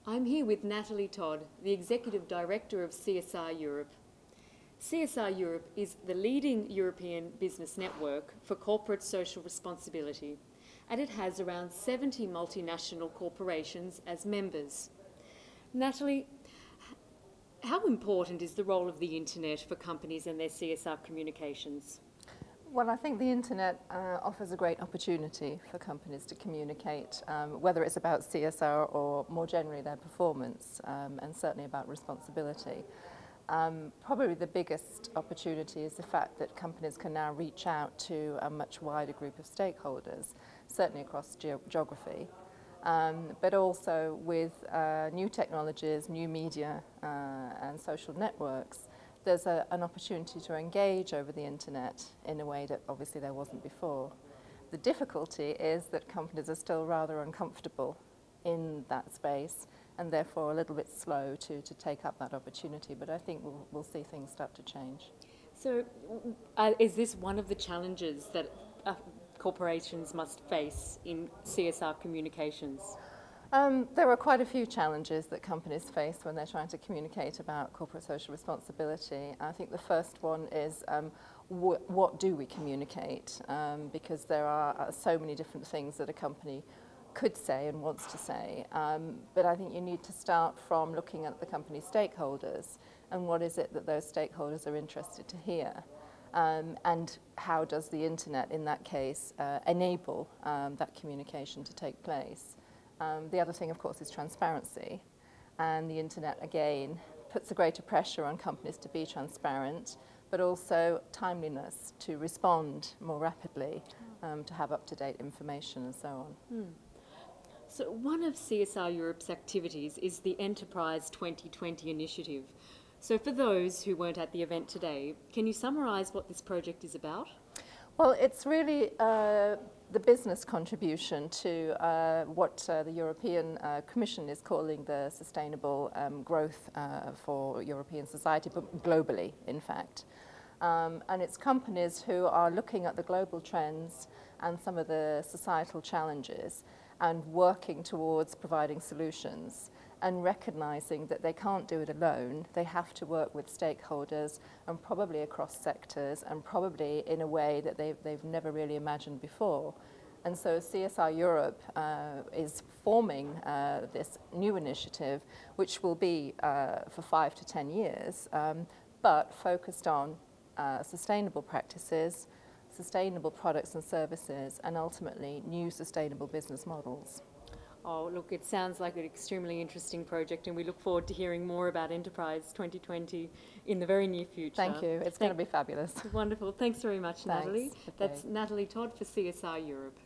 I'm here with Natalie Todd, the Executive Director of CSR Europe. CSR Europe is the leading European business network for corporate social responsibility, and it has around 70 multinational corporations as members. Natalie, how important is the role of the internet for companies and their CSR communications? Well, I think the internet offers a great opportunity for companies to communicate, whether it's about CSR or more generally their performance, and certainly about responsibility. Probably the biggest opportunity is the fact that companies can now reach out to a much wider group of stakeholders, certainly across geography, but also with new technologies, new media and social networks. There's an opportunity to engage over the internet in a way that obviously there wasn't before. The difficulty is that companies are still rather uncomfortable in that space and therefore a little bit slow to take up that opportunity, but I think we'll see things start to change. So is this one of the challenges that corporations must face in CSR communications? There are quite a few challenges that companies face when they're trying to communicate about corporate social responsibility. I think the first one is what do we communicate? Because there are so many different things that a company could say and wants to say. But I think you need to start from looking at the company stakeholders and what is it that those stakeholders are interested to hear. And how does the internet, in that case, enable that communication to take place? The other thing, of course, is transparency. And the internet, again, puts a greater pressure on companies to be transparent, but also timeliness, to respond more rapidly, to have up-to-date information and so on. So one of CSR Europe's activities is the Enterprise 2020 initiative. So for those who weren't at the event today, can you summarise what this project is about? Well, it's really the business contribution to what the European Commission is calling the sustainable growth for European society, but globally, in fact. And it's companies who are looking at the global trends and some of the societal challenges and working towards providing solutions and recognizing that they can't do it alone. They have to work with stakeholders and probably across sectors and probably in a way that they've never really imagined before. And so CSR Europe is forming this new initiative, which will be for 5 to 10 years, but focused on sustainable practices, sustainable products and services, and ultimately new sustainable business models. Oh, look, it sounds like an extremely interesting project, and we look forward to hearing more about Enterprise 2020 in the very near future. Thank you. It's going to be fabulous. Wonderful. Thanks very much, Natalie. Okay. That's Natalie Todd for CSR Europe.